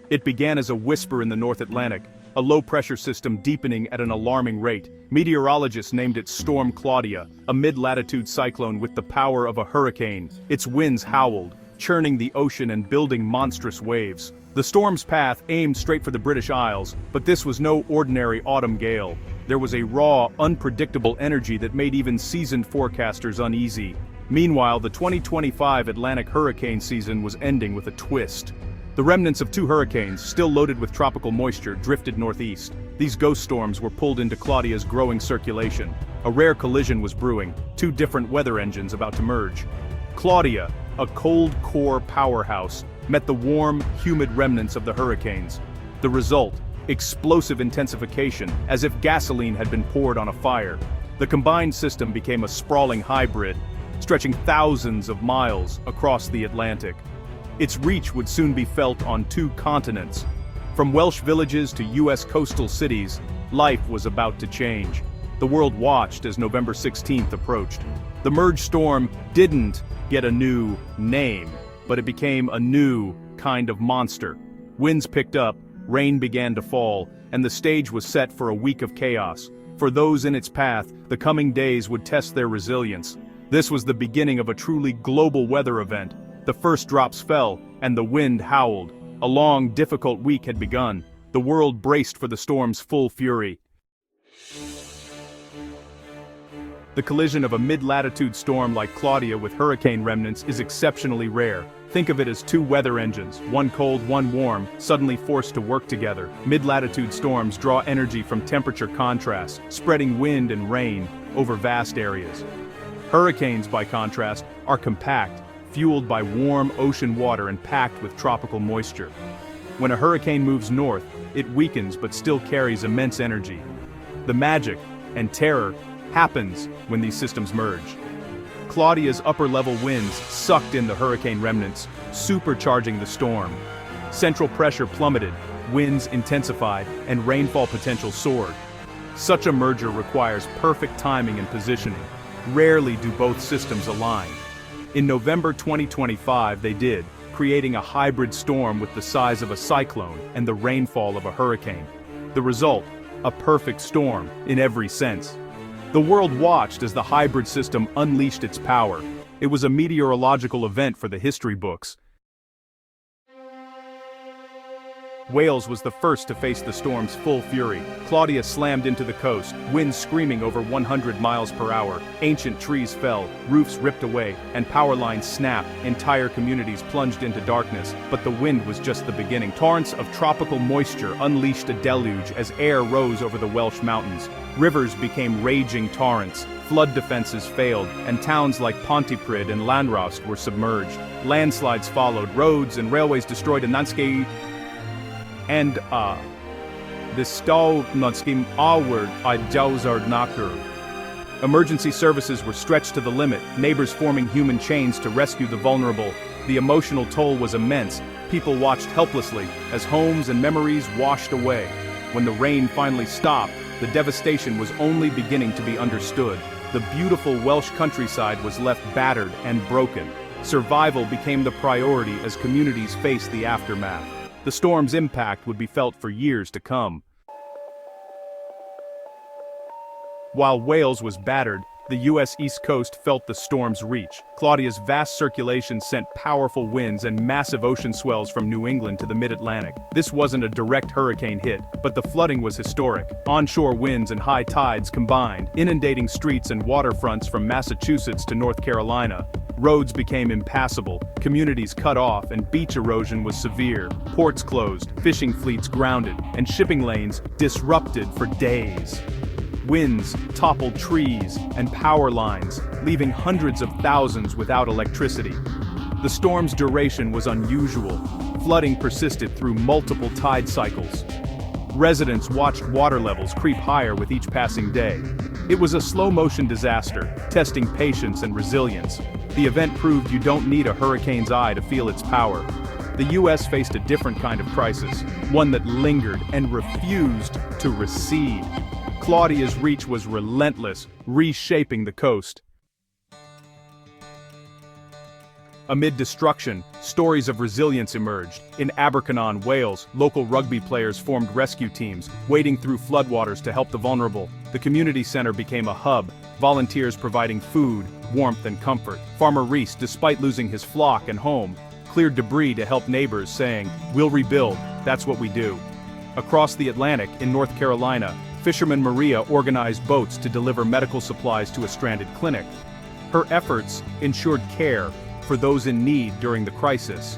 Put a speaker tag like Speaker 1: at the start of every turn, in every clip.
Speaker 1: It began as a whisper in the North Atlantic, a low-pressure system deepening at an alarming rate. Meteorologists named it Storm Claudia, a mid-latitude cyclone with the power of a hurricane. Its winds howled, churning the ocean and building monstrous waves. The storm's path aimed straight for the British Isles, but this was no ordinary autumn gale. There was a raw, unpredictable energy that made even seasoned forecasters uneasy. Meanwhile, the 2025 Atlantic hurricane season was ending with a twist. The remnants of two hurricanes, still loaded with tropical moisture, drifted northeast. These ghost storms were pulled into Claudia's growing circulation. A rare collision was brewing, two different weather engines about to merge. Claudia, a cold core powerhouse, met the warm, humid remnants of the hurricanes. The result: explosive intensification, as if gasoline had been poured on a fire. The combined system became a sprawling hybrid, stretching thousands of miles across the Atlantic. Its reach would soon be felt on two continents. From Welsh villages to US coastal cities, life was about to change. The world watched as November 16th approached. The merged storm didn't get a new name, but it became a new kind of monster. Winds picked up, rain began to fall, and the stage was set for a week of chaos. For those in its path, the coming days would test their resilience. This was the beginning of a truly global weather event. The first drops fell, and the wind howled. A long, difficult week had begun. The world braced for the storm's full fury. The collision of a mid-latitude storm like Claudia with hurricane remnants is exceptionally rare. Think of it as two weather engines, one cold, one warm, suddenly forced to work together. Mid-latitude storms draw energy from temperature contrast, spreading wind and rain over vast areas. Hurricanes, by contrast, are compact, fueled by warm ocean water and packed with tropical moisture. When a hurricane moves north, it weakens but still carries immense energy. The magic and terror happens when these systems merge. Claudia's upper-level winds sucked in the hurricane remnants, supercharging the storm. Central pressure plummeted, winds intensified, and rainfall potential soared. Such a merger requires perfect timing and positioning. Rarely do both systems align. In November 2025 they did, creating a hybrid storm with the size of a cyclone and the rainfall of a hurricane. The result: a perfect storm, in every sense. The world watched as the hybrid system unleashed its power. It was a meteorological event for the history books. Wales was the first to face the storm's full fury. Claudia slammed into the coast, winds screaming over 100 miles per hour. Ancient trees fell, roofs ripped away, and power lines snapped. Entire communities plunged into darkness, but the wind was just the beginning. Torrents of tropical moisture unleashed a deluge as air rose over the Welsh mountains. Rivers became raging torrents, flood defenses failed, and towns like Pontypridd and Llanrwst were submerged. Landslides followed, roads and railways destroyed, and Nanski and the stall nutskim award I jawzard knocker. Emergency services were stretched to the limit, neighbors forming human chains to rescue the vulnerable. The emotional toll was immense. People watched helplessly as homes and memories washed away. When the rain finally stopped, the devastation was only beginning to be understood. The beautiful Welsh countryside was left battered and broken. Survival became the priority as communities faced the aftermath. The storm's impact would be felt for years to come. While Wales was battered, the US East Coast felt the storm's reach. Claudia's vast circulation sent powerful winds and massive ocean swells from New England to the mid-Atlantic. This wasn't a direct hurricane hit, but the flooding was historic. Onshore winds and high tides combined, inundating streets and waterfronts from Massachusetts to North Carolina. Roads became impassable, communities cut off, and beach erosion was severe. Ports closed, fishing fleets grounded, and shipping lanes disrupted for days. Winds toppled trees and power lines, leaving hundreds of thousands without electricity. The storm's duration was unusual. Flooding persisted through multiple tide cycles. Residents watched water levels creep higher with each passing day. It was a slow-motion disaster, testing patience and resilience. The event proved you don't need a hurricane's eye to feel its power. The US faced a different kind of crisis, one that lingered and refused to recede. Claudia's reach was relentless, reshaping the coast. Amid destruction, stories of resilience emerged. In Abercynon, Wales, local rugby players formed rescue teams, wading through floodwaters to help the vulnerable. The community center became a hub, volunteers providing food, warmth and comfort. Farmer Reese, despite losing his flock and home, cleared debris to help neighbors, saying, "We'll rebuild, that's what we do." Across the Atlantic, in North Carolina, fisherman Maria organized boats to deliver medical supplies to a stranded clinic. Her efforts ensured care for those in need during the crisis.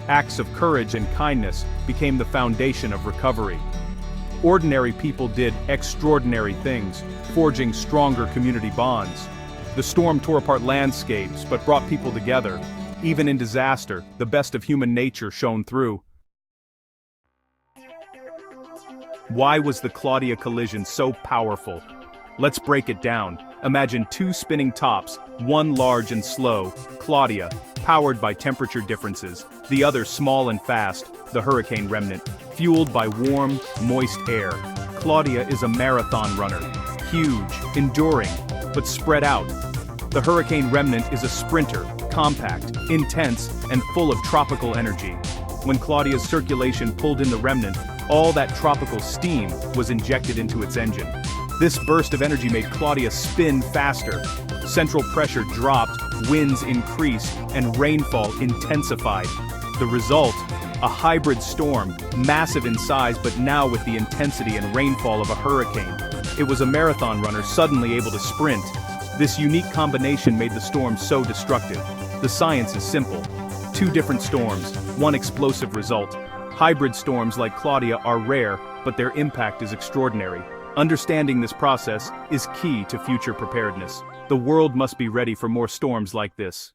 Speaker 1: Acts of courage and kindness became the foundation of recovery. Ordinary people did extraordinary things, forging stronger community bonds. The storm tore apart landscapes but brought people together. Even in disaster, the best of human nature shone through. Why was the Claudia collision so powerful? Let's break it down. Imagine two spinning tops, one large and slow, Claudia, powered by temperature differences, the other small and fast, the hurricane remnant, fueled by warm, moist air. Claudia is a marathon runner, huge, enduring, but spread out. The hurricane remnant is a sprinter, compact, intense, and full of tropical energy. When Claudia's circulation pulled in the remnant, all that tropical steam was injected into its engine. This burst of energy made Claudia spin faster. Central pressure dropped, winds increased, and rainfall intensified. The result? A hybrid storm, massive in size but now with the intensity and rainfall of a hurricane. It was a marathon runner suddenly able to sprint. This unique combination made the storm so destructive. The science is simple. Two different storms, one explosive result. Hybrid storms like Claudia are rare, but their impact is extraordinary. Understanding this process is key to future preparedness. The world must be ready for more storms like this.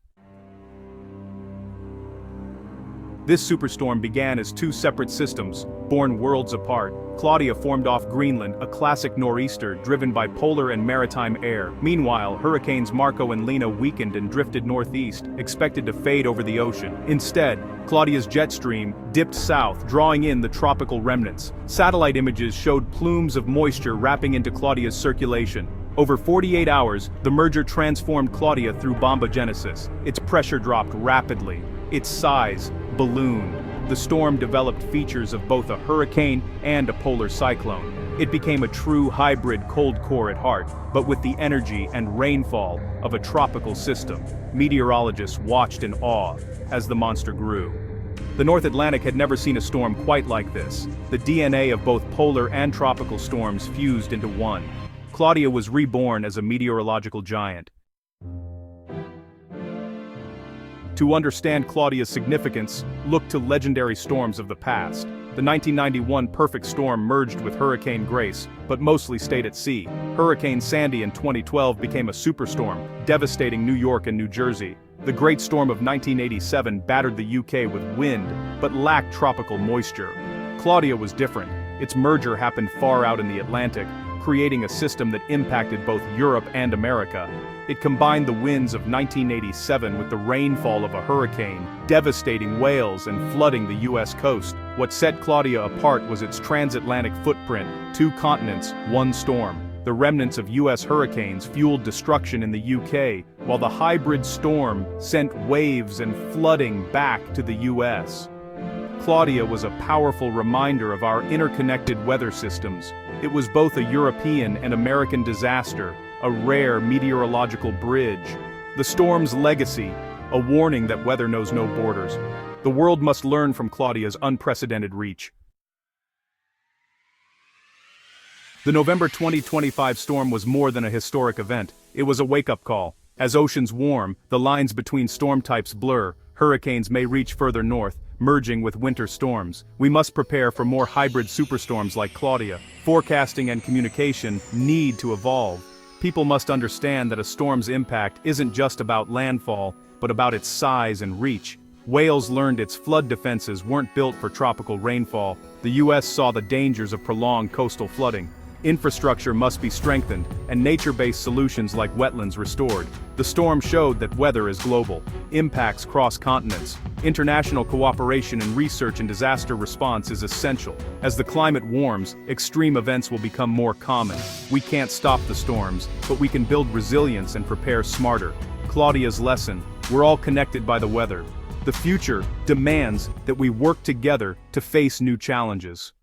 Speaker 1: This superstorm began as two separate systems, born worlds apart. Claudia formed off Greenland, a classic nor'easter driven by polar and maritime air. Meanwhile, hurricanes Marco and Lena weakened and drifted northeast, expected to fade over the ocean. Instead, Claudia's jet stream dipped south, drawing in the tropical remnants. Satellite images showed plumes of moisture wrapping into Claudia's circulation. Over 48 hours, the merger transformed Claudia through bombogenesis. Its pressure dropped rapidly. Its size ballooned. The storm developed features of both a hurricane and a polar cyclone. It became a true hybrid cold core at heart, but with the energy and rainfall of a tropical system. Meteorologists watched in awe as the monster grew. The North Atlantic had never seen a storm quite like this. The DNA of both polar and tropical storms fused into one. Claudia was reborn as a meteorological giant. To understand Claudia's significance, look to legendary storms of the past. The 1991 perfect storm merged with Hurricane Grace, but mostly stayed at sea. Hurricane Sandy in 2012 became a superstorm, devastating New York and New Jersey. The Great Storm of 1987 battered the UK with wind, but lacked tropical moisture. Claudia was different. Its merger happened far out in the Atlantic, creating a system that impacted both Europe and America. It combined the winds of 1987 with the rainfall of a hurricane, devastating Wales and flooding the US coast. What set Claudia apart was its transatlantic footprint, two continents, one storm. The remnants of US hurricanes fueled destruction in the UK, while the hybrid storm sent waves and flooding back to the US. Claudia was a powerful reminder of our interconnected weather systems. It was both a European and American disaster, a rare meteorological bridge. The storm's legacy, a warning that weather knows no borders. The world must learn from Claudia's unprecedented reach. The November 2025 storm was more than a historic event. It was a wake-up call. As oceans warm, the lines between storm types blur. Hurricanes may reach further north, merging with winter storms. We must prepare for more hybrid superstorms like Claudia. Forecasting and communication need to evolve. People must understand that a storm's impact isn't just about landfall, but about its size and reach. Wales learned its flood defenses weren't built for tropical rainfall. The US saw the dangers of prolonged coastal flooding. Infrastructure must be strengthened, and nature-based solutions like wetlands restored. The storm showed that weather is global. Impacts cross continents. International cooperation in research and disaster response is essential. As the climate warms, extreme events will become more common. We can't stop the storms, but we can build resilience and prepare smarter. Claudia's lesson: We're all connected by the weather. The future demands that we work together to face new challenges.